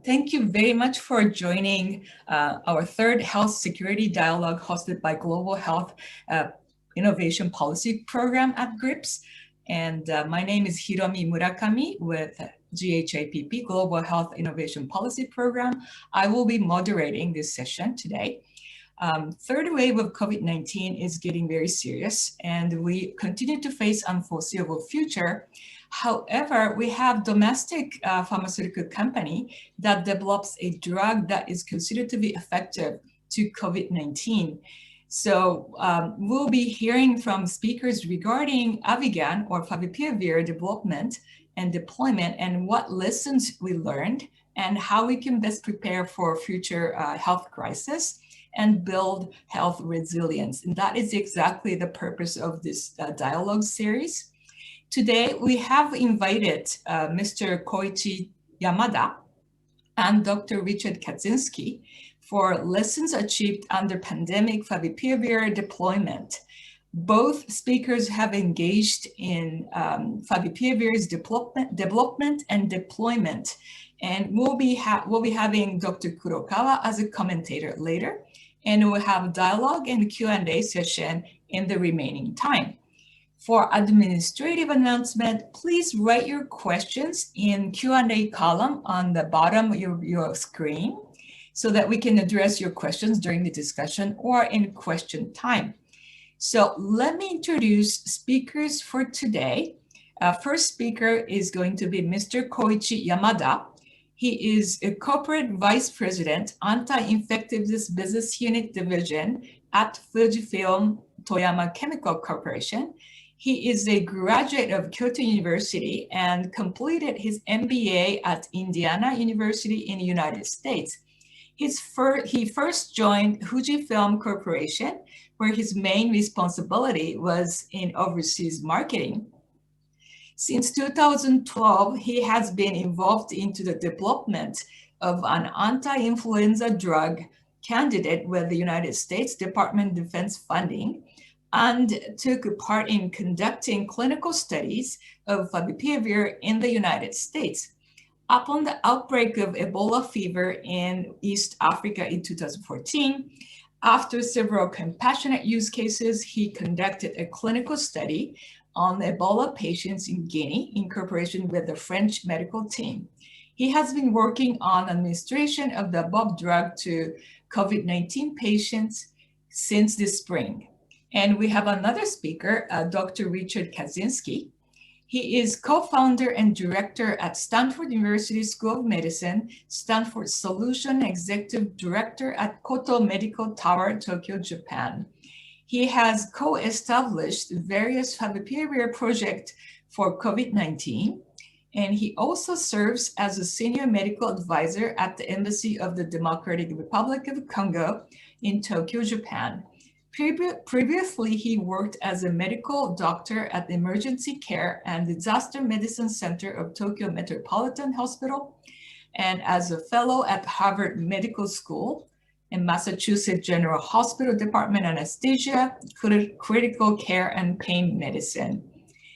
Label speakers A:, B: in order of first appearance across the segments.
A: Thank you very much for joining our third health security dialogue hosted by Global Health Innovation Policy Program at GRIPS. And my name is Hiromi Murakami with GHIPP, Global Health Innovation Policy Program. I will be moderating this session today. Third wave of COVID-19 is getting very serious, and we continue to face unforeseeable future. However, we have domestic pharmaceutical company that develops a drug that is considered to be effective to COVID-19. So we'll be hearing from speakers regarding Avigan or favipiravir development and deployment and what lessons we learned and how we can best prepare for future health crisis and build health resilience. And that is exactly the purpose of this dialogue series. Today, we have invited Mr. Koichi Yamada and Dr. Richard Kaczynski for lessons achieved under pandemic favipiravir deployment. Both speakers have engaged in favipiravir development and deployment. And we'll be having Dr. Kurokawa as a commentator later. And we'll have dialogue and Q&A session in the remaining time. For administrative announcement, please write your questions in Q&A column on the bottom of your screen so that we can address your questions during the discussion or in question time. So let me introduce speakers for today. First speaker is going to be Mr. Koichi Yamada. He is a corporate vice president, anti-infectives business unit division at Fujifilm Toyama Chemical Corporation. He is a graduate of Kyoto University and completed his MBA at Indiana University in the United States. He first joined Fujifilm Corporation, where his main responsibility was in overseas marketing. Since 2012, he has been involved into the development of an anti-influenza drug candidate with the United States Department of Defense funding, and took part in conducting clinical studies of favipiravir in the United States. Upon the outbreak of Ebola fever in East Africa in 2014, after several compassionate use cases, he conducted a clinical study on Ebola patients in Guinea in cooperation with the French medical team. He has been working on administration of the above drug to COVID-19 patients since this spring. And we have another speaker, Dr. Richard Kaczynski. He is co-founder and director at Stanford University School of Medicine, Stanford Solution Executive Director at Koto Medical Tower, Tokyo, Japan. He has co-established various favipiravir projects for COVID-19, and he also serves as a senior medical advisor at the Embassy of the Democratic Republic of Congo in Tokyo, Japan. Previously, he worked as a medical doctor at the Emergency Care and Disaster Medicine Center of Tokyo Metropolitan Hospital and as a fellow at Harvard Medical School and Massachusetts General Hospital Department Anesthesia, Critical Care and Pain Medicine.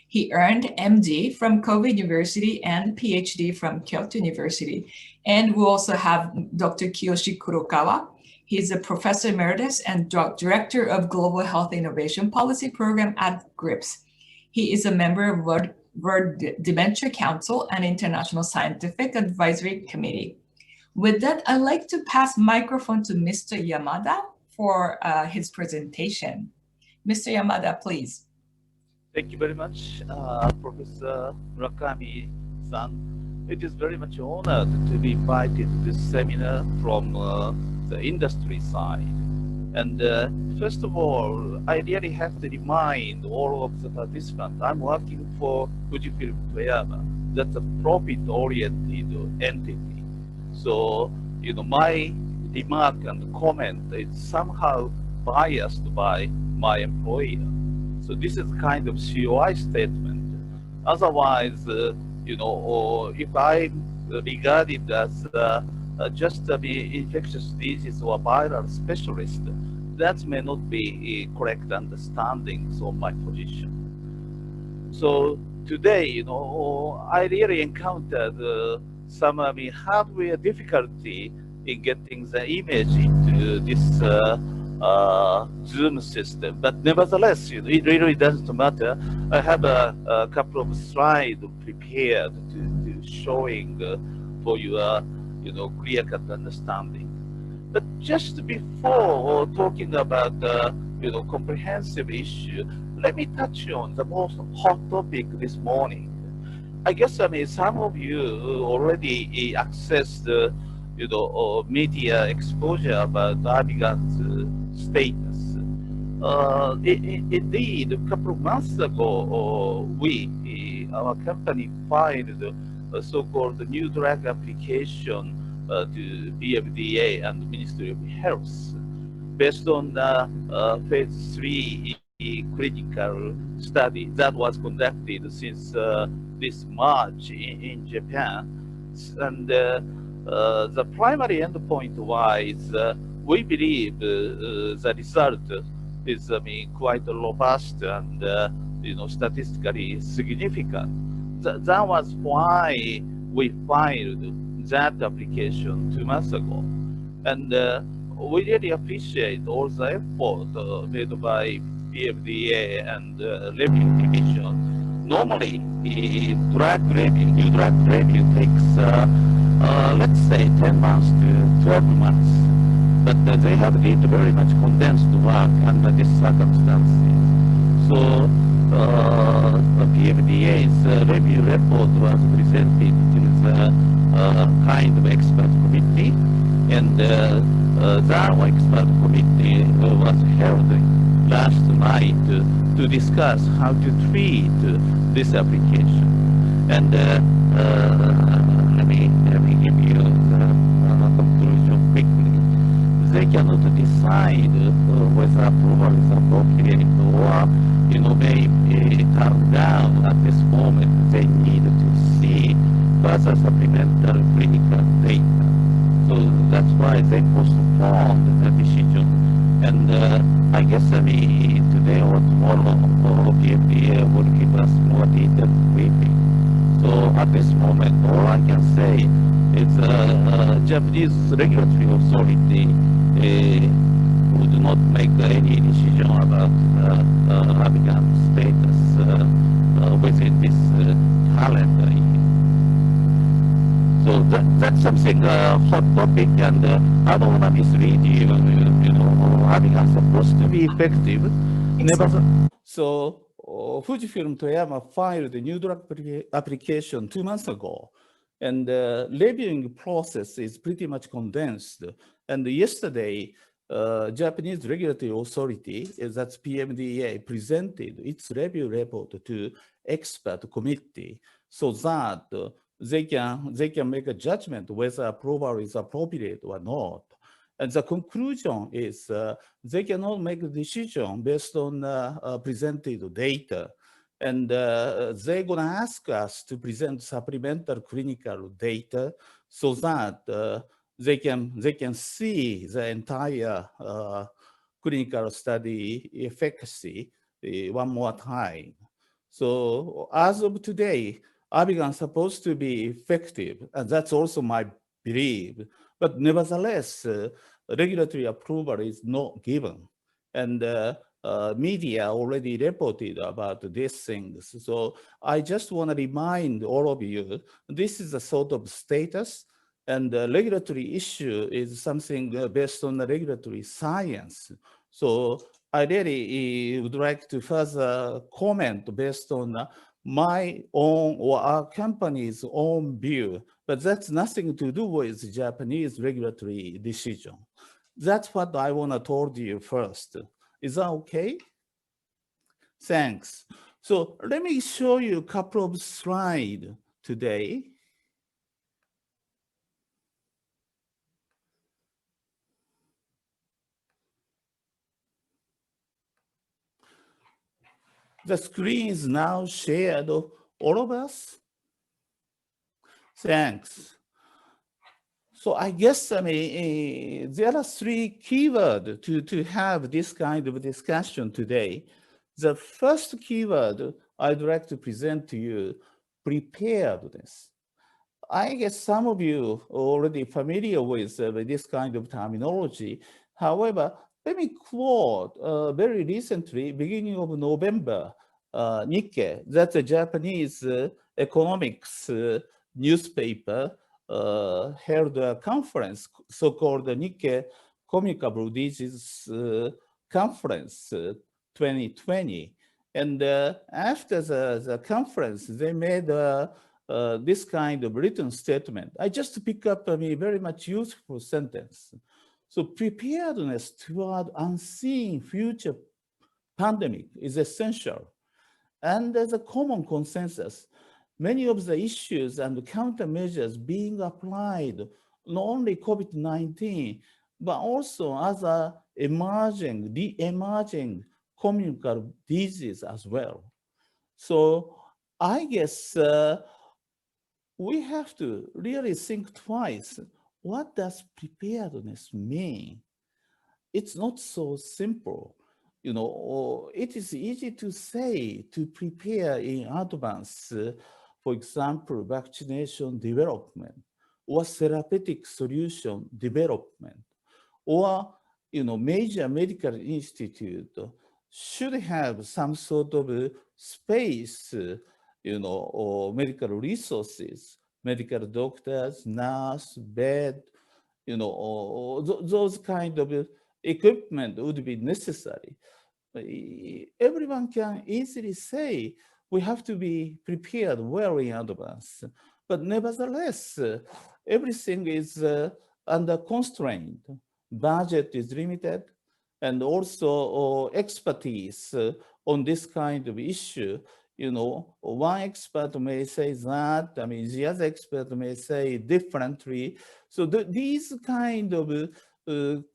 A: He earned MD from Kobe University and PhD from Kyoto University. And we also have Dr. Kiyoshi Kurokawa. He's a professor emeritus and director of Global Health Innovation Policy Program at GRIPS. He is a member of World Dementia Council and International Scientific Advisory Committee. With that, I'd like to pass microphone to Mr. Yamada for his presentation. Mr. Yamada, please.
B: Thank you very much, Professor Murakami-san. It is very much honored to be invited to this seminar from the industry side. And first of all, I really have to remind all of the participants, I'm working for Fujifilm Toyama. That's a profit-oriented entity. So, my remark and comment is somehow biased by my employer. So this is kind of COI statement. Otherwise, if I'm regarded as just an infectious disease or viral specialist, that may not be a correct understanding of my position. So today, I really encountered some hardware difficulty in getting the image into this Zoom system. But nevertheless, it really doesn't matter. I have a couple of slides prepared to showing for your clear-cut understanding. But just before talking about comprehensive issue, let me touch on the most hot topic this morning. I guess some of you already accessed media exposure about Abigail's status. Indeed, a couple of months ago, our company filed a so-called new drug application to PMDA and Ministry of Health based on the phase 3 clinical study that was conducted since this March in Japan. And the primary endpoint wise, we believe the result is quite robust and statistically significant. That was why we filed that application 2 months ago. And we really appreciate all the effort made by PFDA and review division. Normally, new drug review takes, let's say, 10 months to 12 months. But they have did very much condensed work under these circumstances. So, PFDA's review report was presented to the kind of expert committee, and the expert committee was held last night to discuss how to treat this application. And let me give you the conclusion quickly. They cannot decide whether approval is appropriate or may turn down at this moment. They need to see further supplemental clinical data. So that's why they postponed the decision. And I guess today or tomorrow, PFDA will give us more detailed briefing. So at this moment, all I can say is Japanese regulatory authority would not make any decision about applicant status within this calendar year. So that's something hot topic, and I don't want to mislead you. Applicants are supposed to be effective. Never. So Fujifilm Toyama filed a new drug application 2 months ago, and the reviewing process is pretty much condensed. And yesterday, Japanese regulatory authority, that's PMDA, presented its review report to expert committee so that they can make a judgment whether approval is appropriate or not. And the conclusion is they cannot make a decision based on presented data. And they're going to ask us to present supplemental clinical data so that they can see the entire clinical study efficacy one more time. So as of today, Abigan is supposed to be effective, and that's also my belief. But nevertheless, regulatory approval is not given. And media already reported about these things. So I just want to remind all of you, this is a sort of status, and the regulatory issue is something based on the regulatory science. So I really would like to further comment based on my own or our company's own view, but that's nothing to do with Japanese regulatory decision. That's what I want to told you first. Is that okay? Thanks. So let me show you a couple of slides today. The screen is now shared, all of us. Thanks. So I guess, there are 3 keywords to have this kind of discussion today. The first keyword I'd like to present to you, preparedness.
C: I guess some of you are already familiar with this kind of terminology. However, let me quote very recently, beginning of November, Nikkei, that's a Japanese economics newspaper, held a conference, so-called Nikkei Communicable Disease Conference 2020. And after the conference, they made this kind of written statement. I just pick up a very much useful sentence. So preparedness toward unseen future pandemic is essential. And there's a common consensus. Many of the issues and countermeasures being applied, not only COVID-19, but also other emerging, re-emerging communicable diseases as well. So I guess we have to really think twice. What does preparedness mean? It's not so simple. It is easy to say to prepare in advance, for example, vaccination development or therapeutic solution development, or major medical institute should have some sort of space, or medical resources, medical doctors, nurse, bed, or those kind of equipment would be necessary. Everyone can easily say we have to be prepared well in advance, but nevertheless, everything is under constraint. Budget is limited, and also expertise on this kind of issue. One expert may say that, the other expert may say differently. So these kind of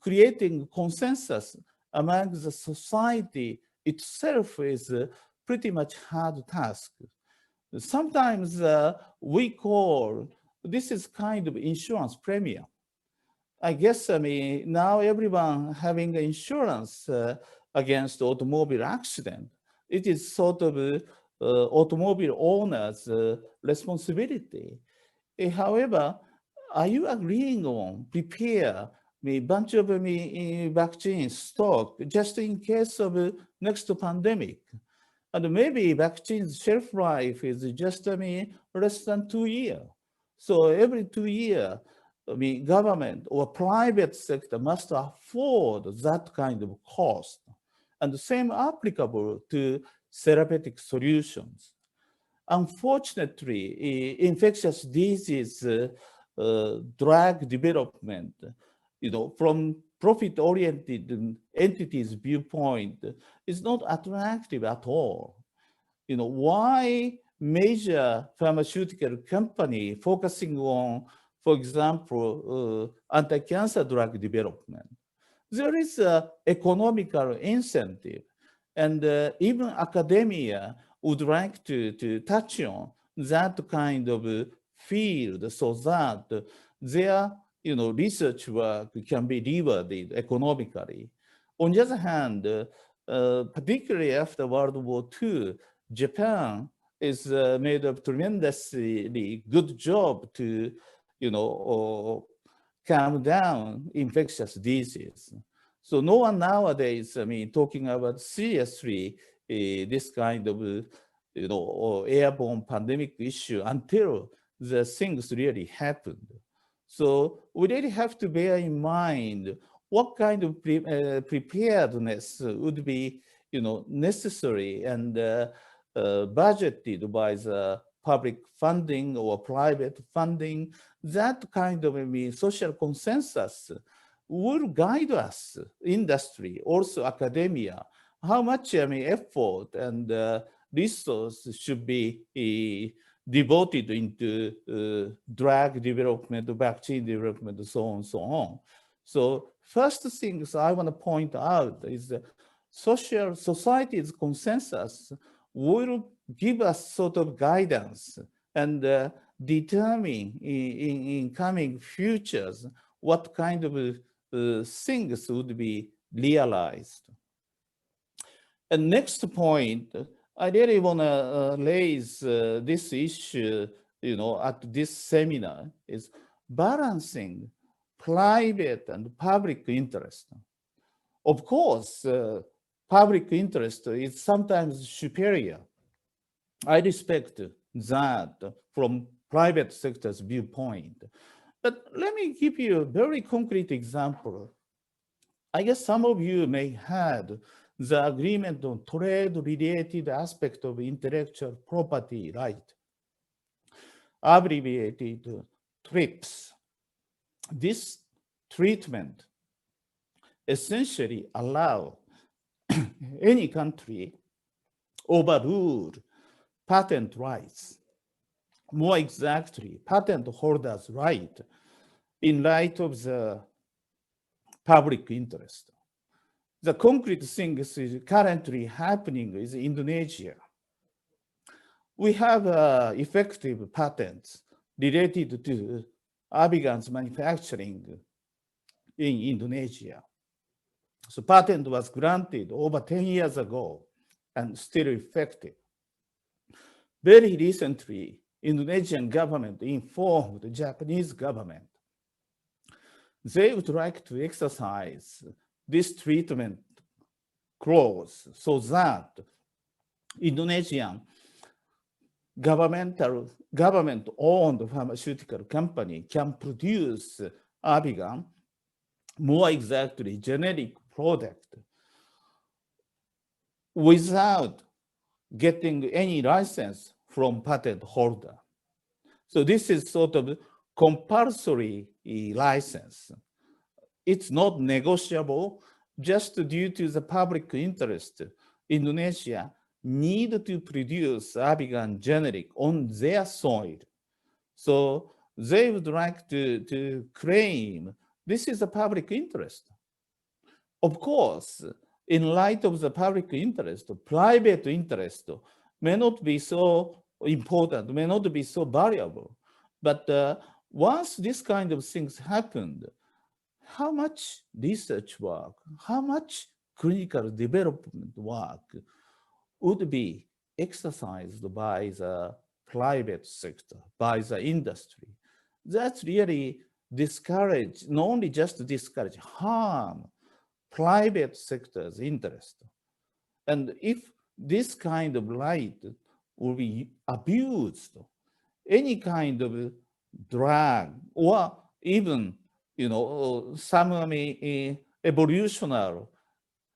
C: creating consensus among the society itself is a pretty much hard task. Sometimes we call this is kind of insurance premium. I guess, now everyone having insurance against automobile accident. It is sort of automobile owners' responsibility. However, are you agreeing on prepare a bunch of vaccine stock just in case of next pandemic? And maybe vaccine's shelf life is just less than 2 years. So every 2 years, government or private sector must afford that kind of cost. And the same applicable to therapeutic solutions. Unfortunately, infectious disease drug development, from profit-oriented entities' viewpoint, is not attractive at all. Why major pharmaceutical company focusing on, for example, anti-cancer drug development? There is an economical incentive, and even academia would like to touch on that kind of field so that their research work can be rewarded economically. On the other hand, particularly after World War II, Japan is made a tremendously good job to calm down infectious disease. So no one nowadays, talking about seriously this kind of, airborne pandemic issue until the things really happened. So we really have to bear in mind what kind of preparedness would be, necessary and budgeted by the public funding or private funding. That kind of social consensus will guide us, industry, also academia, how much effort and resource should be devoted into drug development, vaccine development, so on, so on. So first things I want to point out is that society's consensus will give us sort of guidance and determine in coming futures what kind of things would be realized. And next point, I really want to raise this issue at this seminar is balancing private and public interest. Of course, public interest is sometimes superior. I respect that from private sector's viewpoint. But let me give you a very concrete example. I guess some of you may had the agreement on trade-related aspect of intellectual property right, abbreviated TRIPS. This treatment essentially allow any country overrule patent rights, more exactly, patent holders' right in light of the public interest. The concrete thing is currently happening is Indonesia. We have effective patents related to Abigan's manufacturing in Indonesia. So patent was granted over 10 years ago and still effective. Very recently, Indonesian government informed the Japanese government they would like to exercise this treatment clause so that Indonesian government-owned pharmaceutical company can produce Abigan, more exactly generic product, without getting any license from patent holder. So this is sort of compulsory license. It's not negotiable just due to the public interest. Indonesia need to produce Abigan generic on their soil. So they would like to claim this is a public interest. Of course, in light of the public interest, private interest may not be so important, may not be so valuable. But once this kind of things happened, how much research work, how much clinical development work would be exercised by the private sector, by the industry? That's really discourage, not only just discourage, harm private sector's interest. And if this kind of right will be abused, any kind of drug or even some evolutionary,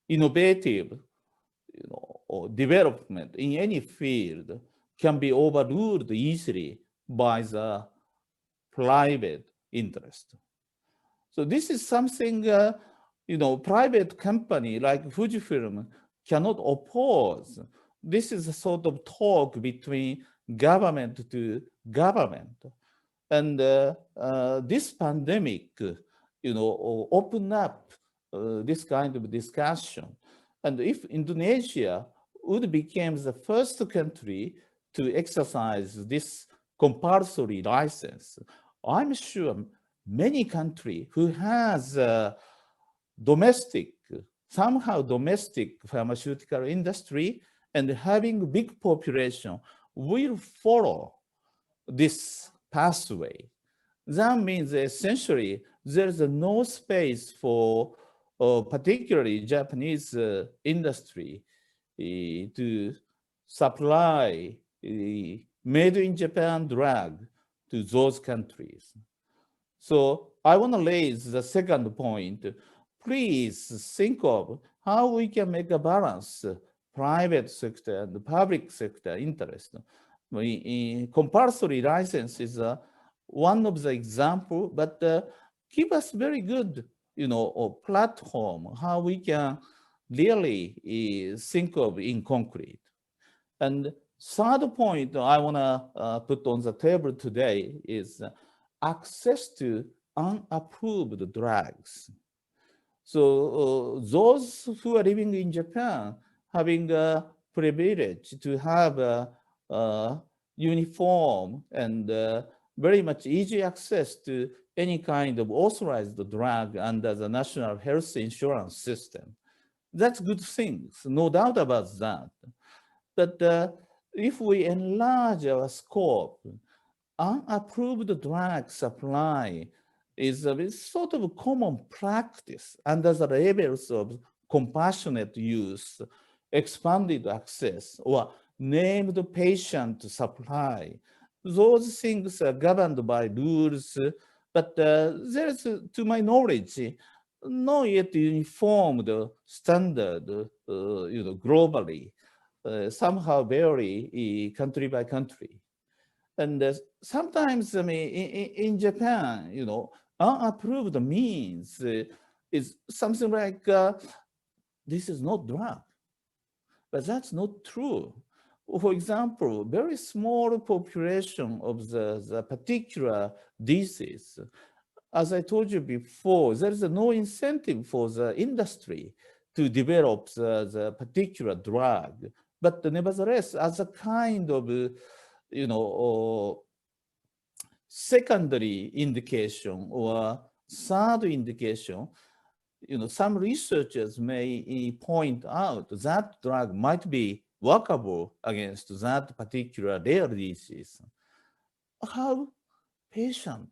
C: innovative or development in any field can be overruled easily by the private interest. So this is something, private company like Fujifilm cannot oppose. This is a sort of talk between government to government. And this pandemic, opened up this kind of discussion. And if Indonesia would become the first country to exercise this compulsory license, I'm sure many countries who has somehow domestic pharmaceutical industry and having a big population will follow this pathway. That means essentially there's no space for particularly Japanese industry to supply made in Japan drug to those countries. So I want to raise the second point. Please think of how we can make a balance private sector and the public sector interest. Compulsory license is one of the example, but give us very good, platform how we can really think of in concrete. And third point I want to put on the table today is access to unapproved drugs. So those who are living in Japan having a privilege to have a uniform and very much easy access to any kind of authorized drug under the national health insurance system. That's good things, no doubt about that. But if we enlarge our scope, unapproved drug supply is a sort of common practice under the labels of compassionate use, expanded access, or named patient supply. Those things are governed by rules, but there's, to my knowledge, not yet uniformed standard, globally. Somehow vary country by country. And sometimes, I mean, in Japan, unapproved means is something like, this is not drug. But that's not true. For example, very small population of the particular disease. As I told you before, there is no incentive for the industry to develop the particular drug. But nevertheless, as a kind of, secondary indication or third indication, some researchers may point out that drug might be workable against that particular rare disease. How patient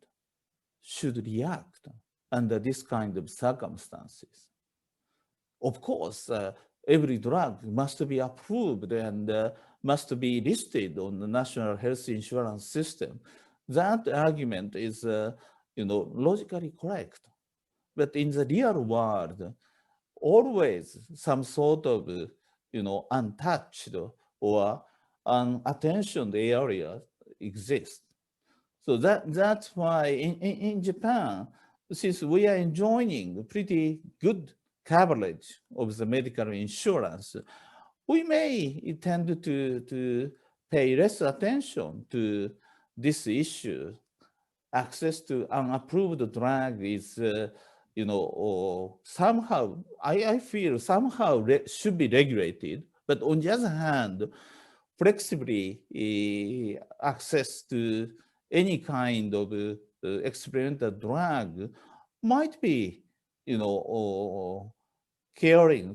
C: should react under this kind of circumstances? Of course, every drug must be approved and must be listed on the national health insurance system. That argument is, logically correct. But in the real world, always some sort of, untouched or unattentioned area exists. So that's why in Japan, since we are enjoying pretty good coverage of the medical insurance, we may tend to pay less attention to this issue. Access to unapproved drug is, or somehow, I feel somehow should be regulated. But on the other hand, flexibly access to any kind of experimental drug might be,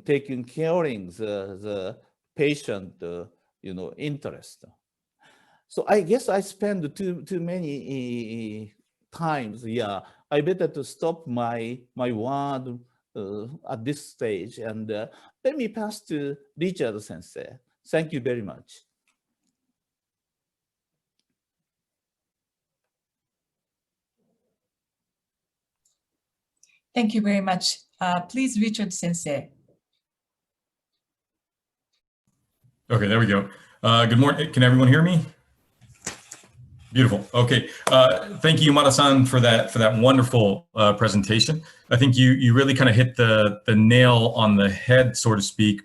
C: taking caring the patient, interest. So I guess I spend too many times. Yeah, I better to stop my word at this stage, and let me pass to Richard Sensei. Thank you very much.
A: Thank you very much. Please, Richard Sensei.
D: Okay, there we go. Good morning. Can everyone hear me? Beautiful. Okay. Thank you, Yamada-san, for that wonderful presentation. I think you really kind of hit the nail on the head, so to speak.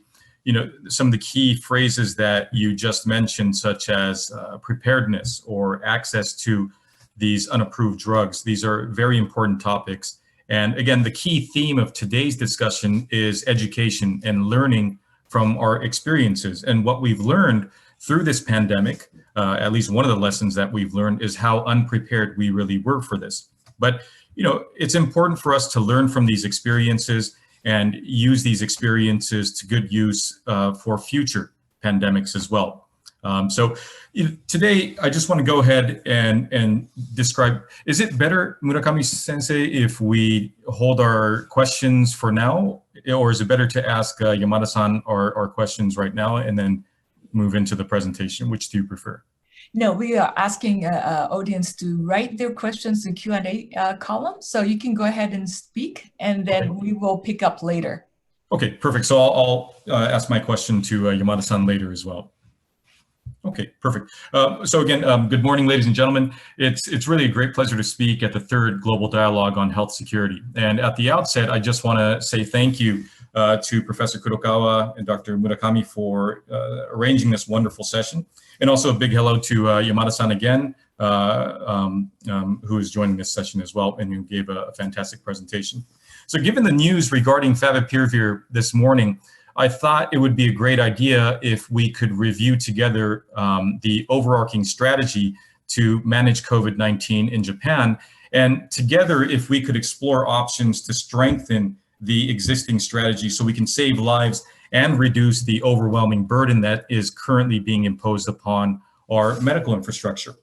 D: Some of the key phrases that you just mentioned, such as preparedness or access to these unapproved drugs. These are very important topics. And again, the key theme of today's discussion is education and learning from our experiences. And what we've learned through this pandemic, at least one of the lessons that we've learned, is how unprepared we really were for this. But it's important for us to learn from these experiences and use these experiences to good use for future pandemics as well. So today, I just want to go ahead and describe, is it better, Murakami-sensei, if we hold our questions for now, or is it better to ask Yamada-san our questions right now and then move into the presentation? Which do you prefer?
A: No, we are asking audience to write their questions in Q&A column. So you can go ahead and speak, and then we will pick up later.
D: Okay, perfect. So I'll ask my question to Yamada-san later as well. Okay, perfect. So again, good morning, ladies and gentlemen. It's really a great pleasure to speak at the third Global Dialogue on Health Security. And at the outset, I just want to say thank you to Professor Kurokawa and Dr. Murakami for arranging this wonderful session. And also a big hello to Yamada-san again, who is joining this session as well and who gave a fantastic presentation. So given the news regarding favipiravir this morning, I thought it would be a great idea if we could review together the overarching strategy to manage COVID-19 in Japan. And together, if we could explore options to strengthen the existing strategy so we can save lives and reduce the overwhelming burden that is currently being imposed upon our medical infrastructure.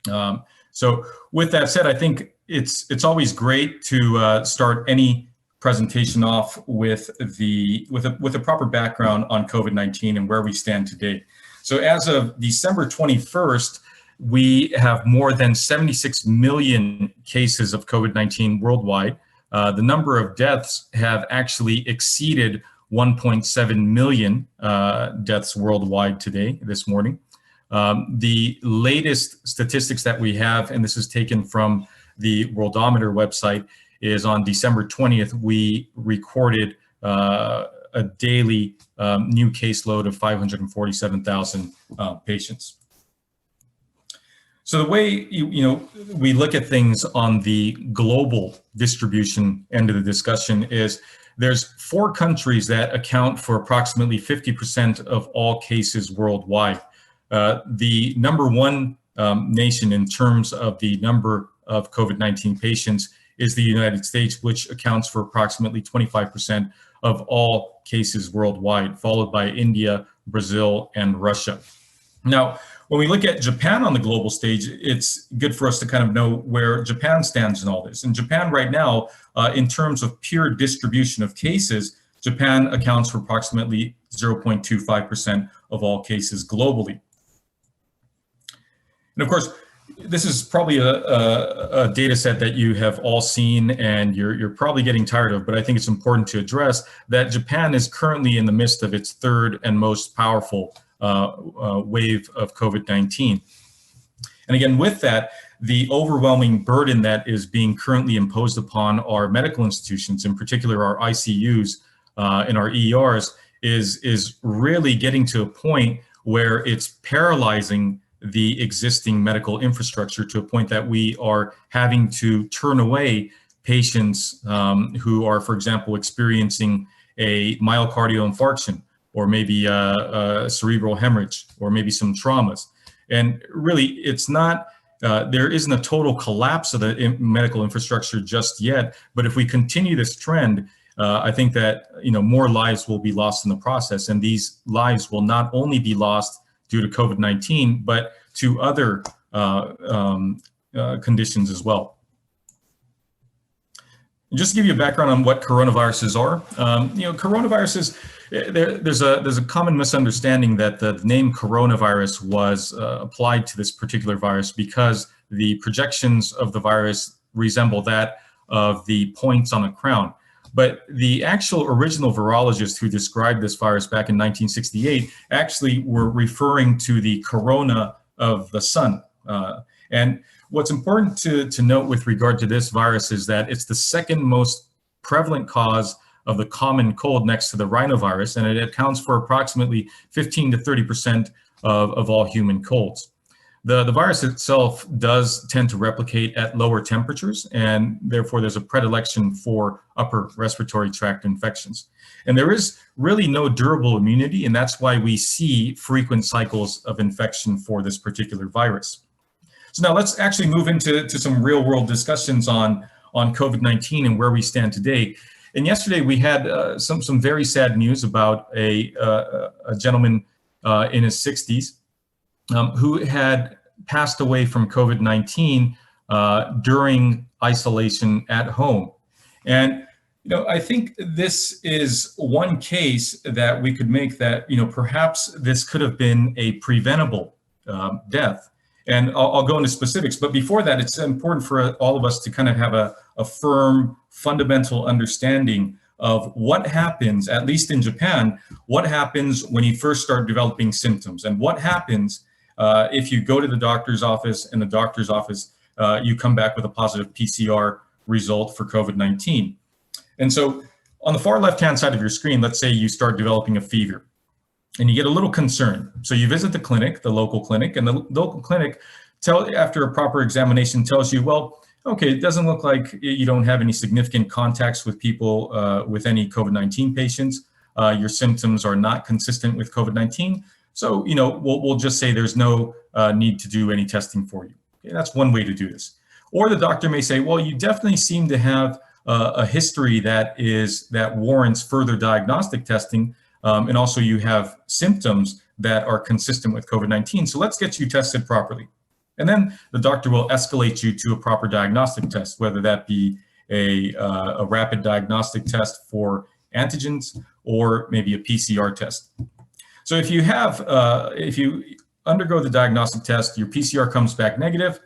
D: So with that said, I think it's always great to start any presentation off with a proper background on COVID-19 and where we stand today. So as of December 21st, we have more than 76 million cases of COVID-19 worldwide. The number of deaths have actually exceeded 1.7 million deaths worldwide today, this morning. The latest statistics that we have, and this is taken from the Worldometer website, is on December 20th, we recorded a daily new caseload of 547,000 patients. So the way we look at things on the global distribution end of the discussion is there's 4 countries that account for approximately 50% of all cases worldwide. The number one nation in terms of the number of COVID-19 patients is the United States, which accounts for approximately 25% of all cases worldwide, followed by India, Brazil, and Russia. Now, when we look at Japan on the global stage, it's good for us to kind of know where Japan stands in all this. In Japan right now, in terms of pure distribution of cases, Japan accounts for approximately 0.25% of all cases globally. And of course, this is probably a data set that you have all seen and you're probably getting tired of, but I think it's important to address that Japan is currently in the midst of its third and most powerful wave of COVID-19. And again, with that, the overwhelming burden that is being currently imposed upon our medical institutions, in particular our ICUs and our ERs, is really getting to a point where it's paralyzing the existing medical infrastructure to a point that we are having to turn away patients who are, for example, experiencing a myocardial infarction, or maybe a cerebral hemorrhage, or maybe some traumas. And really, it's not, there isn't a total collapse of the medical infrastructure just yet, but if we continue this trend, I think that more lives will be lost in the process, and these lives will not only be lost due to COVID-19, but to other conditions as well. And just to give you a background on what coronaviruses are, coronaviruses, there's a common misunderstanding that the name coronavirus was applied to this particular virus because the projections of the virus resemble that of the points on a crown. But the actual original virologists who described this virus back in 1968 actually were referring to the corona of the sun. And what's important to note with regard to this virus is that it's the second most prevalent cause of the common cold next to the rhinovirus, and it accounts for approximately 15 to 30% of all human colds. The virus itself does tend to replicate at lower temperatures, and therefore there's a predilection for upper respiratory tract infections. And there is really no durable immunity, and that's why we see frequent cycles of infection for this particular virus. So now let's actually move into some real world discussions on COVID-19 and where we stand today. And yesterday we had some very sad news about a gentleman in his 60s who had passed away from COVID-19 during isolation at home. And I think this is one case that we could make that perhaps this could have been a preventable death. And I'll go into specifics, but before that, it's important for all of us to kind of have a firm, fundamental understanding of what happens, at least in Japan, what happens when you first start developing symptoms, and what happens if you go to the doctor's office and the doctor's office, you come back with a positive PCR result for COVID-19. And so on the far left-hand side of your screen, let's say you start developing a fever and you get a little concerned. So you visit the clinic, the local clinic, and the local clinic, after a proper examination, tells you, well, okay, it doesn't look like you don't have any significant contacts with people with any COVID-19 patients. Your symptoms are not consistent with COVID-19. So, we'll just say there's no need to do any testing for you. Okay, that's one way to do this. Or the doctor may say, well, you definitely seem to have a history that warrants further diagnostic testing. And also you have symptoms that are consistent with COVID-19. So let's get you tested properly. And then the doctor will escalate you to a proper diagnostic test, whether that be a rapid diagnostic test for antigens or maybe a PCR test. So if you undergo the diagnostic test, your PCR comes back negative.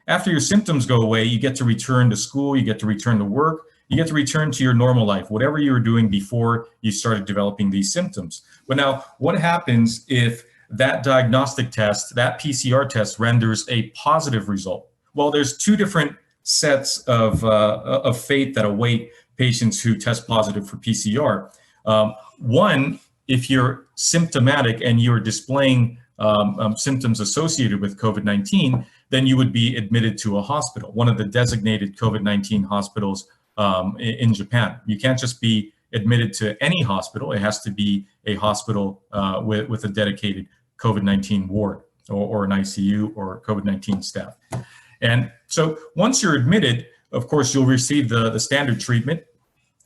D: After your symptoms go away, you get to return to school, you get to return to work, you get to return to your normal life, whatever you were doing before you started developing these symptoms. But now, what happens if that diagnostic test, that PCR test, renders a positive result? Well, there's two different sets of fate that await patients who test positive for PCR. One, if you're symptomatic and you're displaying symptoms associated with COVID-19, then you would be admitted to a hospital, one of the designated COVID-19 hospitals in Japan. You can't just be admitted to any hospital. It has to be a hospital with a dedicated COVID-19 ward or an ICU or COVID-19 staff. And so once you're admitted, of course, you'll receive the standard treatment,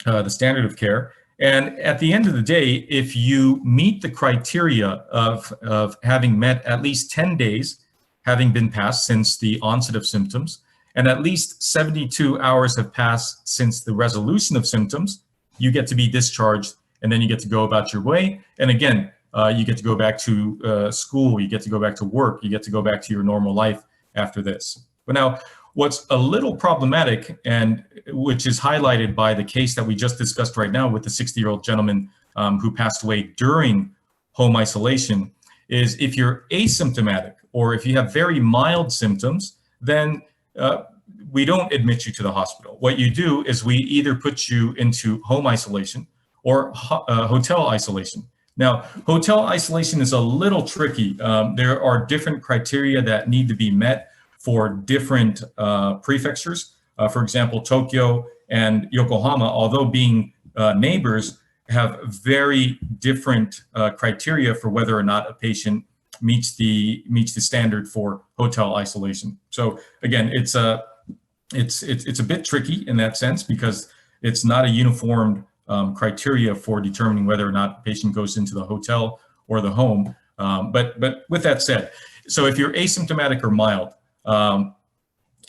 D: the standard of care. And at the end of the day, if you meet the criteria of having met at least 10 days, having been passed since the onset of symptoms, and at least 72 hours have passed since the resolution of symptoms, you get to be discharged, and then you get to go about your way. And again, you get to go back to school, you get to go back to work, you get to go back to your normal life after this. But now, what's a little problematic, and which is highlighted by the case that we just discussed right now with the 60-year-old gentleman who passed away during home isolation, is if you're asymptomatic or if you have very mild symptoms, then we don't admit you to the hospital. What you do is we either put you into home isolation or hotel isolation. Now, hotel isolation is a little tricky. There are different criteria that need to be met for different prefectures. For example, Tokyo and Yokohama, although being neighbors, have very different criteria for whether or not a patient meets the standard for hotel isolation. So again, it's a bit tricky in that sense because it's not a uniform criteria for determining whether or not a patient goes into the hotel or the home. But with that said, so if you're asymptomatic or mild,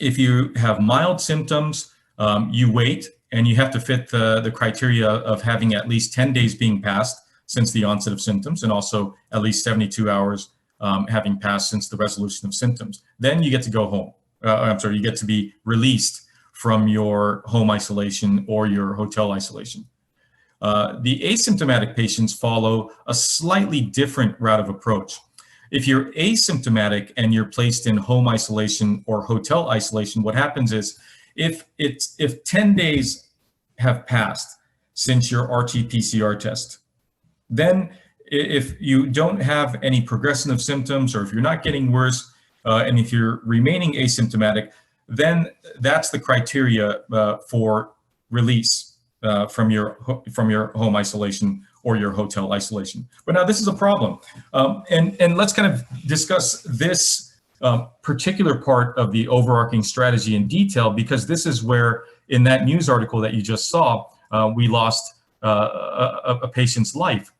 D: if you have mild symptoms, you wait, and you have to fit the criteria of having at least 10 days being passed since the onset of symptoms, and also at least 72 hours having passed since the resolution of symptoms. Then you get to go home. You get to be released from your home isolation or your hotel isolation. The asymptomatic patients follow a slightly different route of approach. If you're asymptomatic and you're placed in home isolation or hotel isolation, what happens is if 10 days have passed since your RT-PCR test, then if you don't have any progression of symptoms, or if you're not getting worse, and if you're remaining asymptomatic, then that's the criteria for release from your home isolation or your hotel isolation. But now this is a problem. And let's kind of discuss this particular part of the overarching strategy in detail, because this is where, in that news article that you just saw, we lost a patient's life.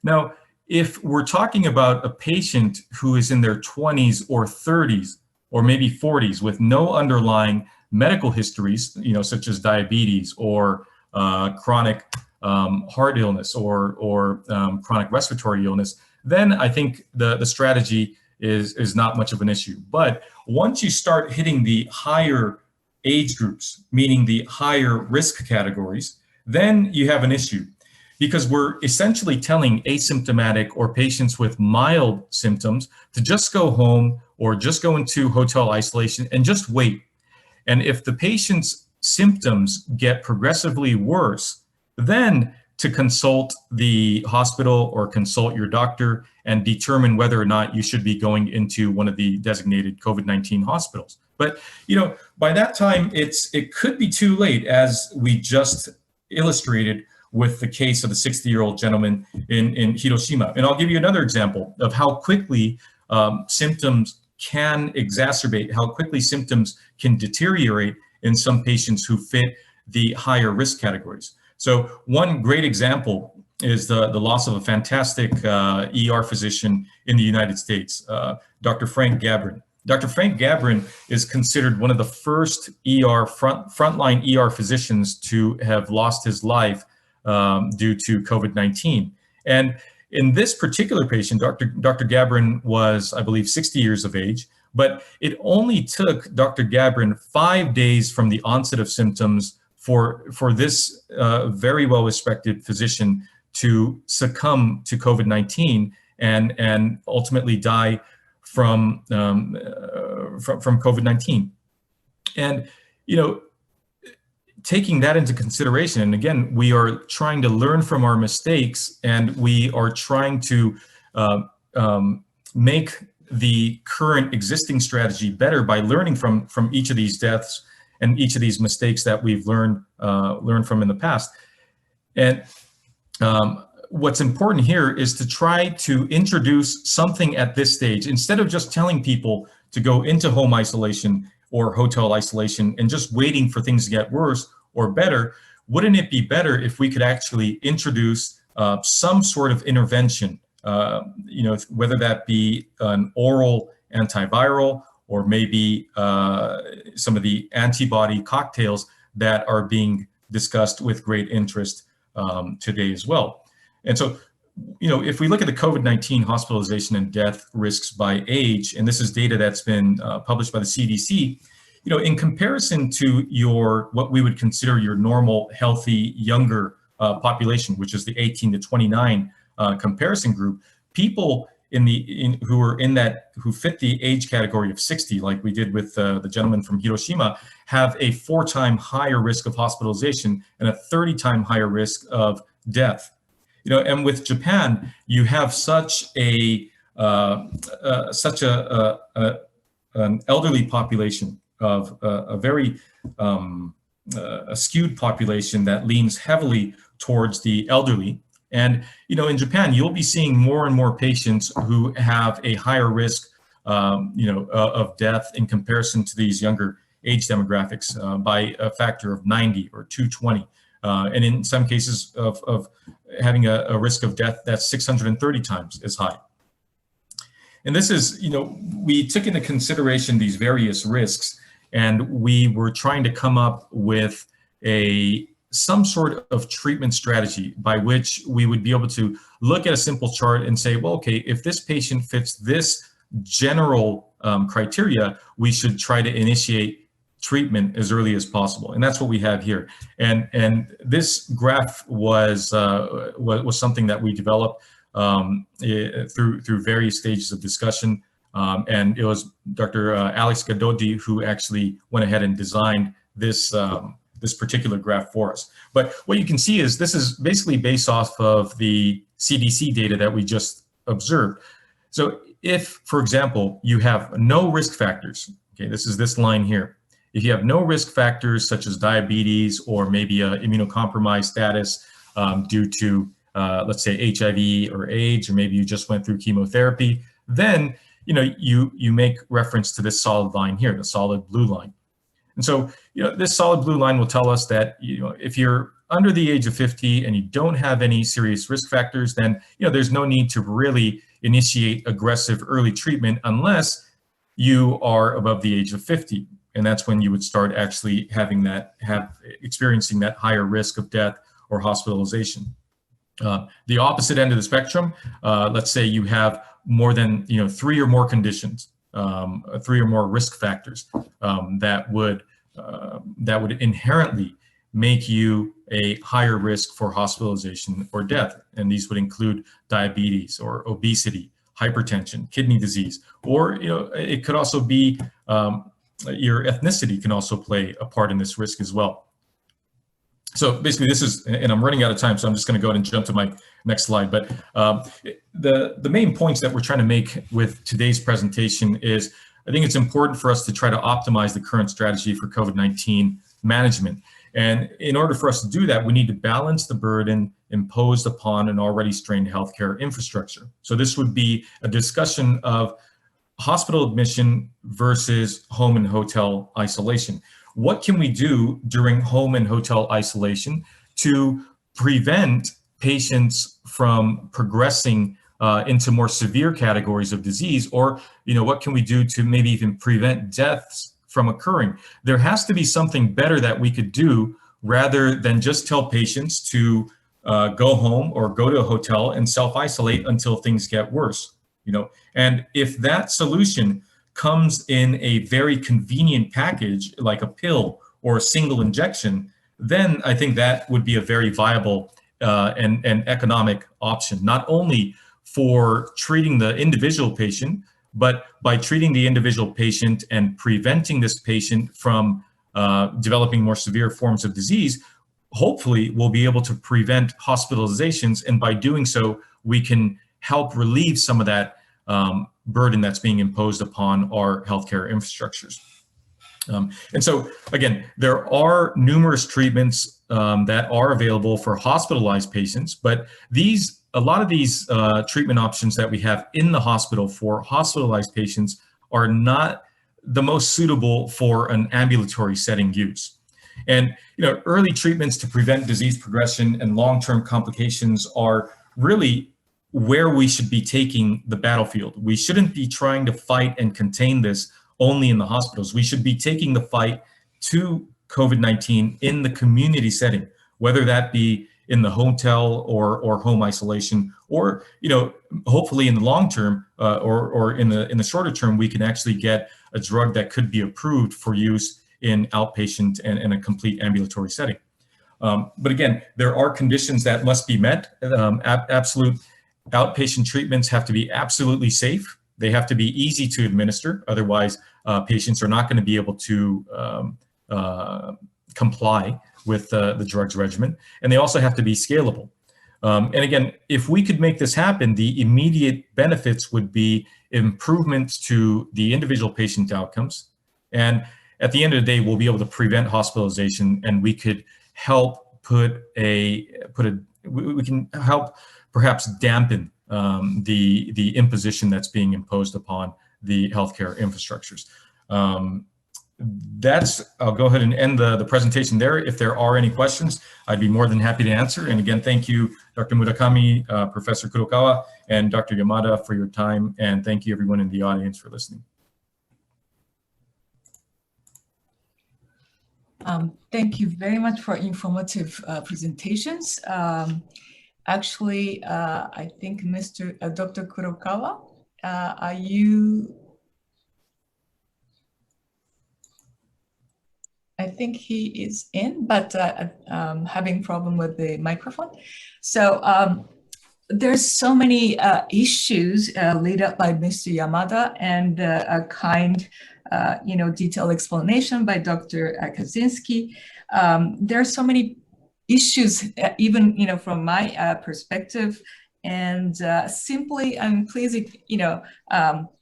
D: Now, if we're talking about a patient who is in their 20s or 30s, or maybe 40s, with no underlying medical histories, such as diabetes or chronic heart illness or chronic respiratory illness, then I think the strategy is not much of an issue. But once you start hitting the higher age groups, meaning the higher risk categories, then you have an issue, because we're essentially telling asymptomatic or patients with mild symptoms to just go home or just go into hotel isolation and just wait. And if the patient's symptoms get progressively worse, then to consult the hospital or consult your doctor and determine whether or not you should be going into one of the designated COVID-19 hospitals. But by that time, it could be too late, as we just illustrated with the case of the 60-year-old gentleman in Hiroshima. And I'll give you another example of how quickly symptoms can exacerbate, how quickly symptoms can deteriorate in some patients who fit the higher risk categories. So one great example is the loss of a fantastic ER physician in the United States, Dr. Frank Gabrin. Dr. Frank Gabrin is considered one of the first frontline ER physicians to have lost his life due to COVID-19. And in this particular patient, Dr. Gabrin was, I believe, 60 years of age, but it only took Dr. Gabrin 5 days from the onset of symptoms for this very well-respected physician to succumb to COVID-19 and ultimately die from COVID-19. And, you know, taking that into consideration, and again, we are trying to learn from our mistakes, and we are trying to make the current existing strategy better by learning from each of these deaths and each of these mistakes that we've learned from in the past. And what's important here is to try to introduce something at this stage, instead of just telling people to go into home isolation or hotel isolation and just waiting for things to get worse or better. Wouldn't it be better if we could actually introduce some sort of intervention, you know, whether that be an oral antiviral or maybe some of the antibody cocktails that are being discussed with great interest today as well. And so, you know, if we look at the COVID-19 hospitalization and death risks by age, and this is data that's been published by the CDC, you know, in comparison to what we would consider your normal, healthy, younger population, which is the 18 to 29 comparison group, people who fit the age category of 60, like we did with the gentleman from Hiroshima, have a 4-time higher risk of hospitalization and a 30-time higher risk of death. You know, and with Japan, you have such an elderly population of a very a skewed population that leans heavily towards the elderly. And, you know, in Japan, you'll be seeing more and more patients who have a higher risk, you know, of death in comparison to these younger age demographics by a factor of 90 or 220. And in some cases of having a risk of death that's 630 times as high. And this is, you know, we took into consideration these various risks, and we were trying to come up with some sort of treatment strategy by which we would be able to look at a simple chart and say, well, okay, if this patient fits this general criteria, we should try to initiate treatment as early as possible. And that's what we have here. And this graph was something that we developed through various stages of discussion. And it was Dr. Alex Gadodi who actually went ahead and designed this particular graph for us. But what you can see is this is basically based off of the CDC data that we just observed. So if, for example, you have no risk factors, okay, this is this line here. If you have no risk factors such as diabetes or maybe an immunocompromised status due to, let's say, HIV or AIDS, or maybe you just went through chemotherapy, then, you know, you make reference to this solid line here, the solid blue line. And so, you know, this solid blue line will tell us that, you know, if you're under the age of 50 and you don't have any serious risk factors, then, you know, there's no need to really initiate aggressive early treatment unless you are above the age of 50. And that's when you would start actually experiencing that higher risk of death or hospitalization. The opposite end of the spectrum, let's say you have more than, you know, 3 or more conditions, 3 or more risk factors that would inherently make you a higher risk for hospitalization or death. And these would include diabetes or obesity, hypertension, kidney disease, or, you know, it could also be your ethnicity can also play a part in this risk as well. So basically this is, and I'm running out of time, so I'm just going to go ahead and jump to my next slide. But the main points that we're trying to make with today's presentation is, I think it's important for us to try to optimize the current strategy for COVID-19 management. And in order for us to do that, we need to balance the burden imposed upon an already strained healthcare infrastructure. So this would be a discussion of hospital admission versus home and hotel isolation. What can we do during home and hotel isolation to prevent patients from progressing into more severe categories of disease, or what can we do to maybe even prevent deaths from occurring? There has to be something better that we could do rather than just tell patients to go home or go to a hotel and self-isolate until things get worse. And if that solution comes in a very convenient package like a pill or a single injection, then I think that would be a very viable and economic option, not only for treating the individual patient, but by treating the individual patient and preventing this patient from developing more severe forms of disease. Hopefully we'll be able to prevent hospitalizations, and by doing so, we can help relieve some of that burden that's being imposed upon our healthcare infrastructures. And so, again, there are numerous treatments that are available for hospitalized patients, but a lot of these treatment options that we have in the hospital for hospitalized patients are not the most suitable for an ambulatory setting use. And early treatments to prevent disease progression and long-term complications are really where we should be taking the battlefield. We shouldn't be trying to fight and contain this only in the hospitals. We should be taking the fight to COVID-19 in the community setting, whether that be in the hotel or home isolation, or hopefully in the long term or in the shorter term, we can actually get a drug that could be approved for use in outpatient and a complete ambulatory setting. But again, there are conditions that must be met. Absolute outpatient treatments have to be absolutely safe. They have to be easy to administer. Otherwise, patients are not going to be able to comply with the drugs regimen. And they also have to be scalable. And again, if we could make this happen, the immediate benefits would be improvements to the individual patient outcomes. And at the end of the day, we'll be able to prevent hospitalization, and we could help we can help perhaps dampen the imposition that's being imposed upon the healthcare infrastructures. I'll go ahead and end the presentation there. If there are any questions, I'd be more than happy to answer. And again, thank you, Dr. Murakami, Professor Kurokawa, and Dr. Yamada for your time. And thank you everyone in the audience for listening.
A: Thank you very much for informative presentations. Actually, I think Dr. Kurokawa, are you? I think he is in, but having problem with the microphone. So there's so many issues laid out by Mr. Yamada, and a kind, detailed explanation by Dr. Kaczynski. There are so many issues, even from my perspective, and simply, please,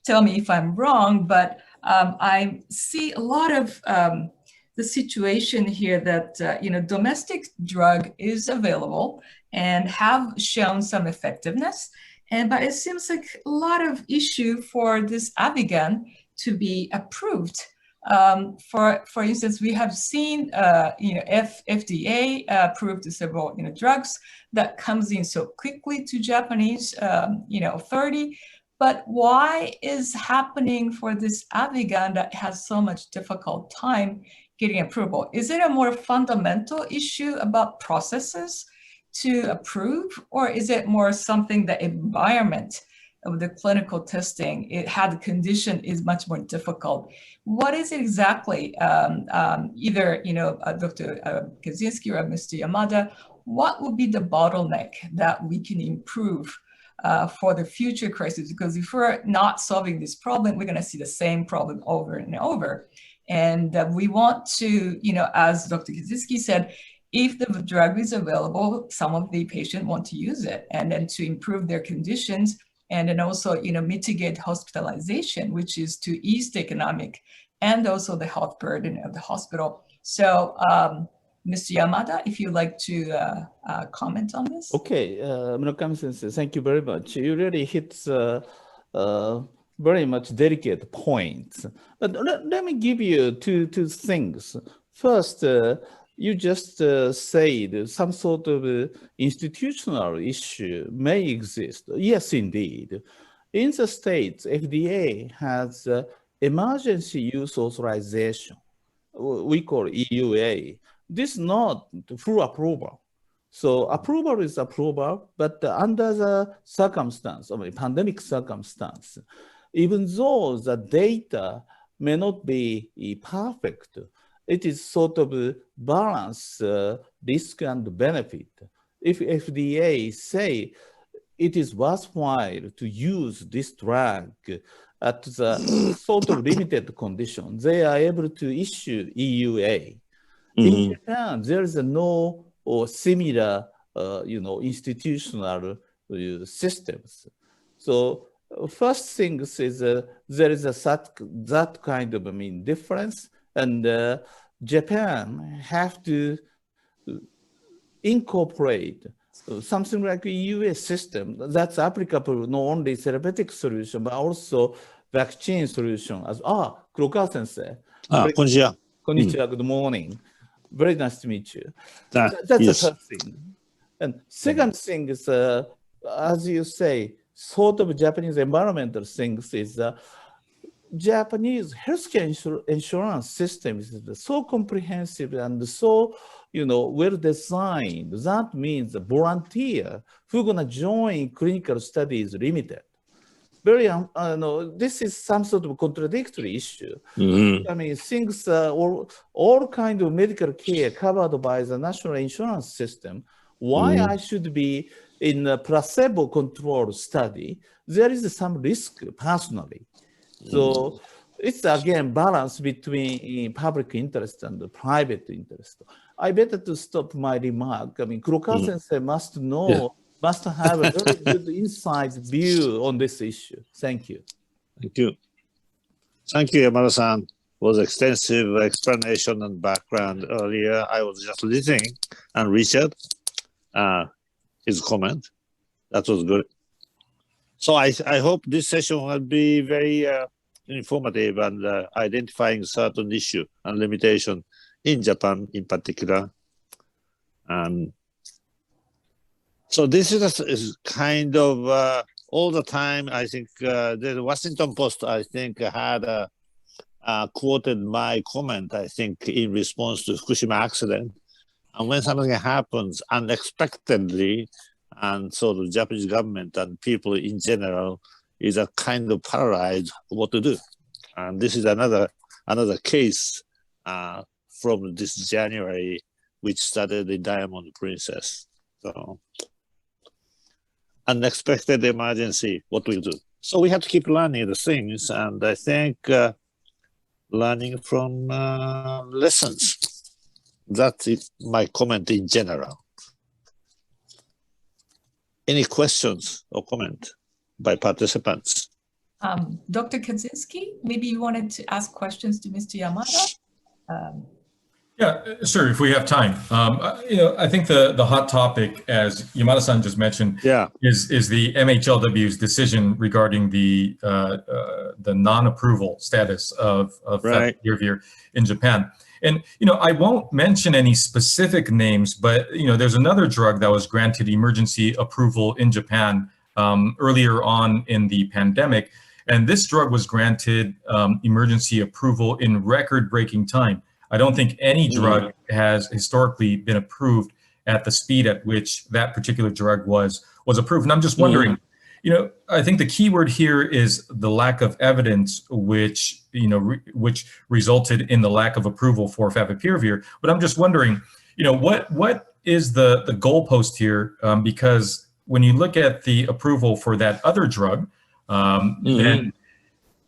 A: tell me if I'm wrong, but I see a lot of the situation here that domestic drug is available and have shown some effectiveness, but it seems like a lot of issue for this Avigan to be approved. For instance, we have seen FDA approved several drugs that comes in so quickly to Japanese authority. But why is happening for this Avigan that has so much difficult time getting approval? Is it a more fundamental issue about processes to approve, or is it more something the environment of the clinical testing, the condition is much more difficult? What is it exactly? Either Dr. Kaczynski or Mr. Yamada, what would be the bottleneck that we can improve for the future crisis? Because if we're not solving this problem, we're going to see the same problem over and over. And we want to, as Dr. Kaczynski said, if the drug is available, some of the patients want to use it, and then to improve their conditions, and then also, mitigate hospitalization, which is to ease the economic and also the health burden of the hospital. So, Mr. Yamada, if you'd like to comment on this.
C: Okay, Murakami-sensei, thank you very much. You really hit very much delicate points. But let me give you two things. First, you just said some sort of institutional issue may exist. Yes, indeed. In the States, FDA has emergency use authorization. We call EUA. This is not full approval. So approval is approval, but under the circumstance, pandemic circumstance, even though the data may not be perfect, it is sort of balance risk and benefit. If FDA say it is worthwhile to use this drug at the sort of limited condition, they are able to issue EUA. In Japan, there is no similar, institutional systems. So first thing is there is that kind of difference, and Japan have to incorporate something like a EUA system that's applicable not only therapeutic solution but also vaccine solution. As Kurokawa sensei.
E: Konnichiwa.
C: Konnichiwa. Good morning. Very nice to meet you. That's
E: yes.
C: the first thing. And second thing is, as you say, sort of Japanese environmental things is Japanese healthcare insurance system is so comprehensive and so well designed. That means the volunteer who gonna join clinical study is limited. Very, this is some sort of contradictory issue. I mean, things, all kind of medical care covered by the national insurance system. Why I should be in a placebo control study? There is some risk personally. So it's again balance between public interest and private interest. I better to stop my remark. I mean, Kurokawa sensei must know, must have a very good inside view on this issue. Thank you.
E: Thank you. Thank you, Yamada-san, for the extensive explanation and background earlier. I was just listening, and Richard, his comment, that was good. So I hope this session will be very informative and identifying certain issue and limitation in Japan in particular. So this is kind of all the time. I think the Washington Post, I think, had quoted my comment, I think, in response to Fukushima accident. And when something happens unexpectedly, and so the Japanese government and people in general is a kind of paralyzed what to do. And this is another case from this January, which started the Diamond Princess. So unexpected emergency, what we do. So we have to keep learning the things, and I think learning from lessons. That's my comment in general. Any questions or comment by participants?
A: Dr. Kaczynski, maybe you wanted to ask questions to Mr. Yamada?
D: Yeah, sure, if we have time. I think the hot topic, as Yamada-san just mentioned, is the MHLW's decision regarding the non-approval status of favipiravir in Japan. And, I won't mention any specific names, but, there's another drug that was granted emergency approval in Japan earlier on in the pandemic. And this drug was granted emergency approval in record-breaking time. I don't think any drug has historically been approved at the speed at which that particular drug was approved. And I'm just wondering, I think the key word here is the lack of evidence, which resulted in the lack of approval for favipiravir. But I'm just wondering, what is the goalpost here? Because when you look at the approval for that other drug, then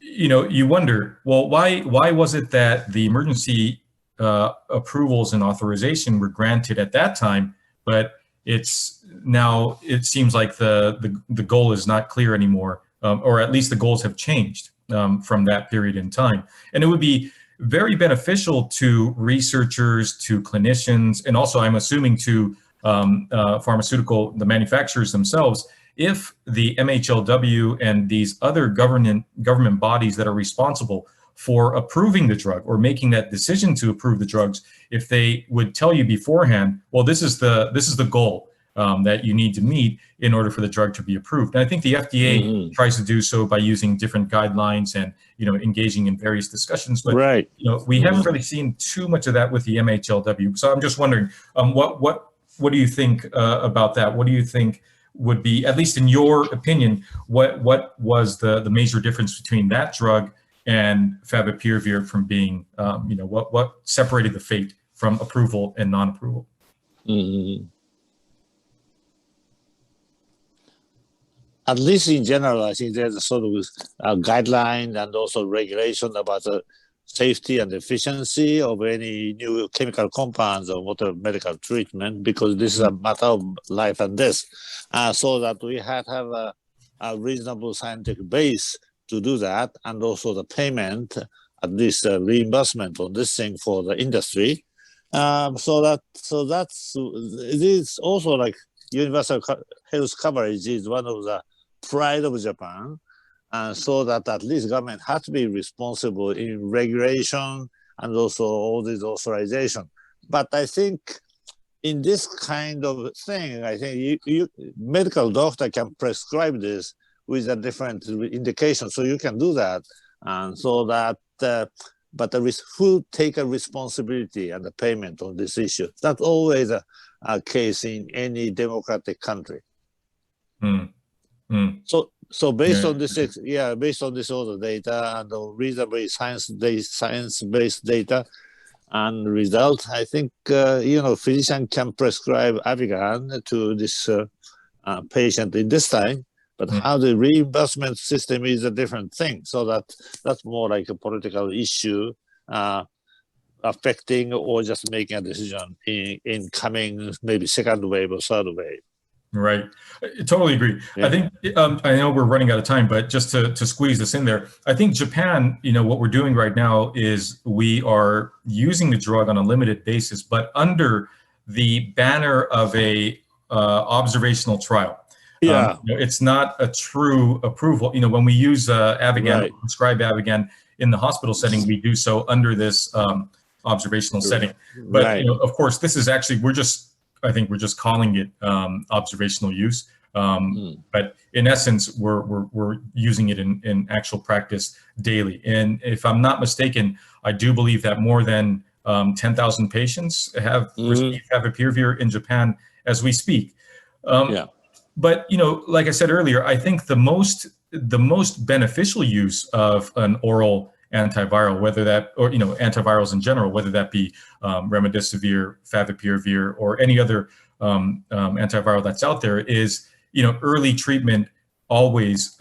D: you wonder, well, why was it that the emergency approvals and authorization were granted at that time, but it seems like the goal is not clear anymore, or at least the goals have changed from that period in time. And it would be very beneficial to researchers, to clinicians, and also I'm assuming to the manufacturers themselves, if the MHLW and these other government bodies that are responsible for approving the drug or making that decision to approve the drugs if they would tell you beforehand, well, this is the goal that you need to meet in order for the drug to be approved. And I think the FDA tries to do so by using different guidelines and engaging in various discussions. But we haven't really seen too much of that with the MHLW. So I'm just wondering, what do you think about that? What do you think would be, at least in your opinion, what was the major difference between that drug and favipiravir from being, what separated the fate from approval and non-approval?
E: At least in general, I think there's a sort of guideline and also regulation about the safety and efficiency of any new chemical compounds or water medical treatment, because this is a matter of life and death. So that we have a reasonable scientific base to do that, and also the payment, at least reimbursement on this thing for the industry. It is also like universal health coverage is one of the pride of Japan. So that at least government has to be responsible in regulation and also all this authorization. But I think in this kind of thing, I think medical doctor can prescribe this with a different indication. So you can do that. And so that, but who take a responsibility and the payment on this issue? That's always a case in any democratic country. So based on this, based on this all the data and the reasonably science-based data and results, I think physician can prescribe Avigan to this patient in this time. But how the reimbursement system is a different thing. So that's more like a political issue affecting or just making a decision in coming maybe second wave or third wave.
D: Right. I totally agree. Yeah. I think, I know we're running out of time, but just to squeeze this in there, I think Japan, what we're doing right now is we are using the drug on a limited basis, but under the banner of a observational trial. Yeah. It's not a true approval. When we use Avigan, prescribe Avigan in the hospital setting, we do so under this observational setting. But, of course, this is actually, I think we're just calling it observational use, but in essence, we're using it in actual practice daily. And if I'm not mistaken, I do believe that more than 10,000 patients have received favipiravir in Japan as we speak. But like I said earlier, I think the most beneficial use of an oral antiviral, whether that, or antivirals in general, whether that be remdesivir, favipiravir, or any other antiviral that's out there, is early treatment always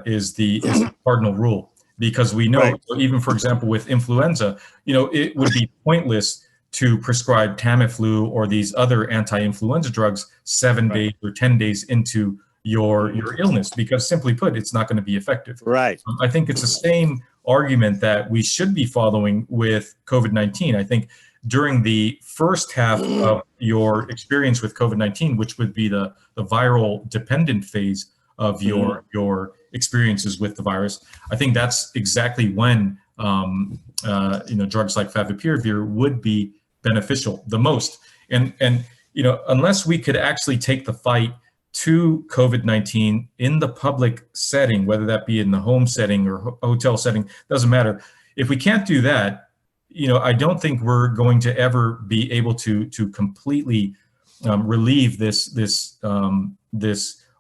D: is the cardinal rule, because we know, even for example with influenza, it would be pointless to prescribe Tamiflu or these other anti-influenza drugs 7 days or 10 days into your illness, because simply put, it's not going to be effective. I think it's the same argument that we should be following with COVID-19. I think during the first half of your experience with COVID-19, which would be the viral dependent phase of your experiences with the virus, I think that's exactly when drugs like favipiravir would be beneficial the most. And unless we could actually take the fight to COVID-19 in the public setting, whether that be in the home setting or hotel setting, doesn't matter. If we can't do that, I don't think we're going to ever be able to completely relieve this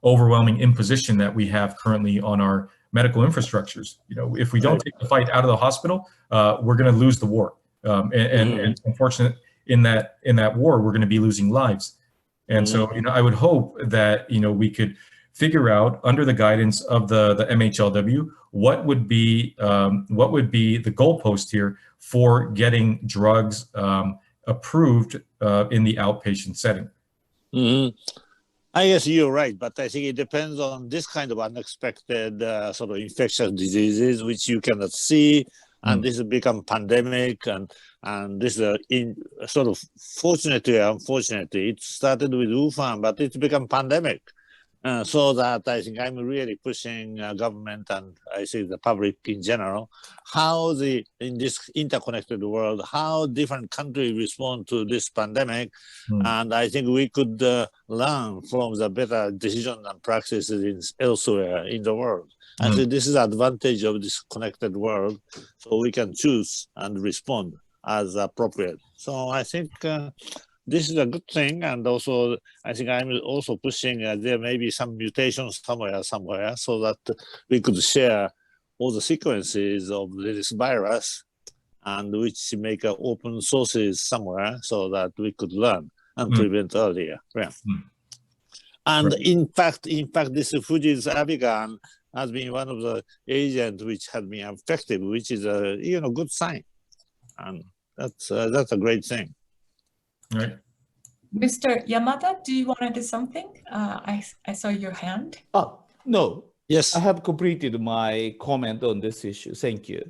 D: overwhelming imposition that we have currently on our medical infrastructures. If we don't take the fight out of the hospital, we're going to lose the war. And unfortunately, in that war, we're going to be losing lives. And so, I would hope that, we could figure out, under the guidance of the MHLW, what would be the goalpost here for getting drugs approved in the outpatient setting.
E: I guess you're right, but I think it depends on this kind of unexpected sort of infectious diseases, which you cannot see, and this has become pandemic, and this is sort of fortunately or unfortunately, it started with Wuhan, but it's become pandemic. So that I think I'm really pushing government and I say the public in general, how in this interconnected world, how different countries respond to this pandemic. And I think we could learn from the better decisions and practices elsewhere in the world. I think this is the advantage of this connected world, so we can choose and respond as appropriate. So I think this is a good thing, and also I think I'm also pushing there may be some mutations somewhere, so that we could share all the sequences of this virus, and which make open sources somewhere, so that we could learn and prevent earlier. Yeah. And in fact, this Fuji's avigan has been one of the agents which had been effective, which is a good sign, and that's a great thing.
D: Right.
A: Mr. Yamada, do you want to do something? I saw your hand.
C: Oh, no.
E: Yes.
C: I have completed my comment on this issue. Thank you.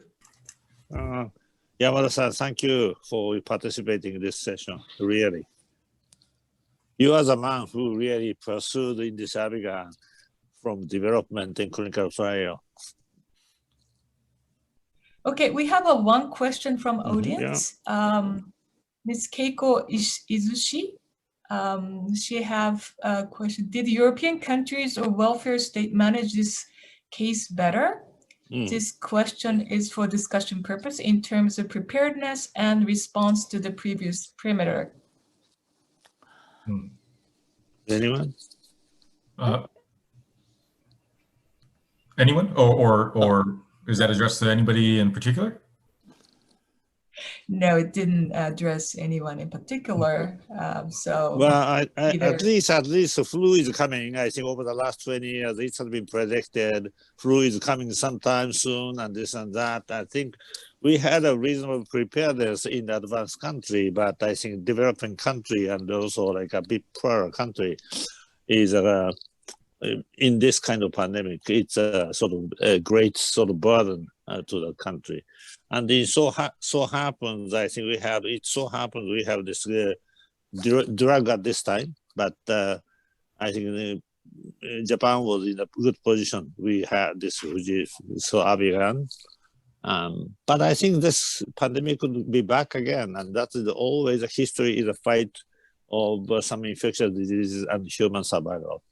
E: Yamada-san, thank you for participating in this session, really. You are the man who really pursued in this area from development and clinical trial.
A: Okay, we have one question from audience. Ms. Keiko Izushi, she have a question. Did European countries or welfare state manage this case better? This question is for discussion purpose in terms of preparedness and response to the previous perimeter.
E: Anyone?
D: Anyone? Or is that addressed to anybody in particular?
A: No, it didn't address anyone in particular.
E: Well, at least the flu is coming. I think over the last 20 years, it has been predicted flu is coming sometime soon, and this and that. I think we had a reasonable preparedness in the advanced country, but I think developing country and also like a bit poorer country is in this kind of pandemic. It's a sort of a great sort of burden to the country. And it so happens, I think we have this drug at this time, but I think Japan was in a good position. We had this so avian. But I think this pandemic could be back again, and that is always a history, is a fight of some infectious diseases and human survival.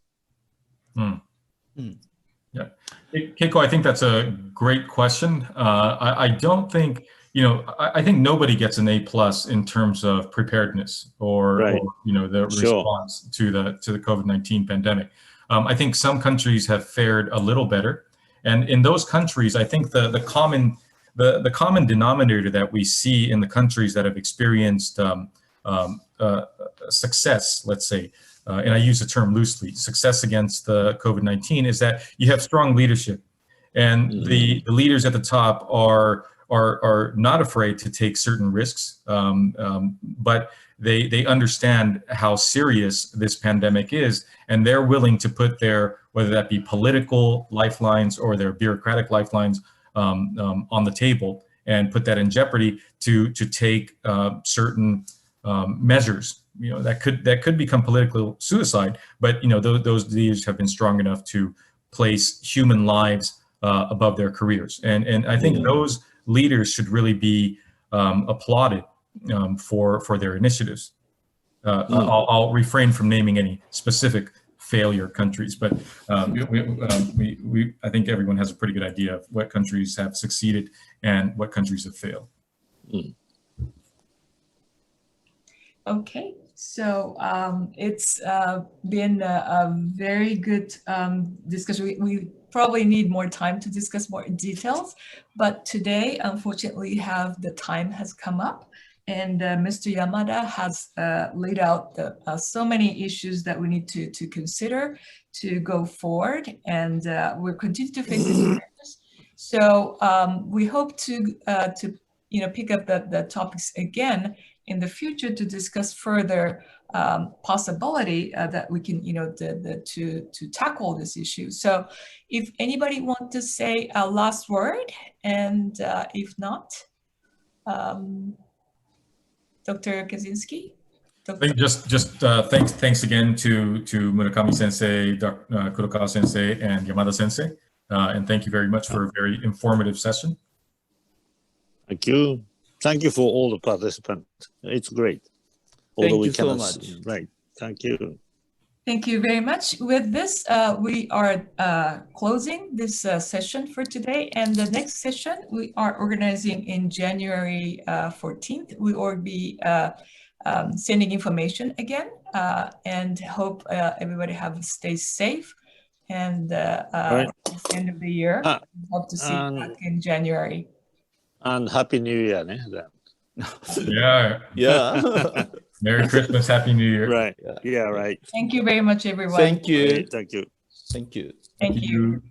D: Yeah, Keiko, I think that's a great question. I don't think, I think nobody gets an A+ in terms of preparedness or the response to the COVID-19 pandemic. I think some countries have fared a little better, and in those countries, I think the common denominator that we see in the countries that have experienced success, let's say, and I use the term loosely, success against the COVID-19, is that you have strong leadership, and the leaders at the top are not afraid to take certain risks, but they understand how serious this pandemic is, and they're willing to put their, whether that be political lifelines or their bureaucratic lifelines, on the table, and put that in jeopardy to take certain measures. That could become political suicide, but those leaders have been strong enough to place human lives above their careers, and I think those leaders should really be applauded for their initiatives. I'll refrain from naming any specific failure countries, but I think everyone has a pretty good idea of what countries have succeeded and what countries have failed.
A: Okay, so it's been a very good discussion. We probably need more time to discuss more details, but today, unfortunately, the time has come up, and Mr. Yamada has laid out so many issues that we need to consider to go forward, and we'll continue to face these challenges. So we hope to pick up the topics again in the future to discuss further possibility that we can, to tackle this issue. So if anybody wants to say a last word, and if not, Dr. Kaczynski?
D: I think thanks again to Murakami Sensei, Kurokawa Sensei, and Yamada Sensei, and thank you very much for a very informative session.
E: Thank you. Thank you for all the participants. It's great.
C: Thank you so much.
E: Right. Thank you.
A: Thank you very much. With this, we are closing this session for today. And the next session we are organizing in January 14th. We will be sending information again, and hope everybody stays safe. And
E: Right.
A: it's the end of the year. Hope to see you back in January.
E: And Happy New Year.
D: Yeah.
C: Yeah.
D: Merry Christmas, Happy New Year.
E: Right. Yeah, right.
A: Thank you very much, everyone.
C: Thank you.
E: Thank you.
C: Thank you.
A: Thank you.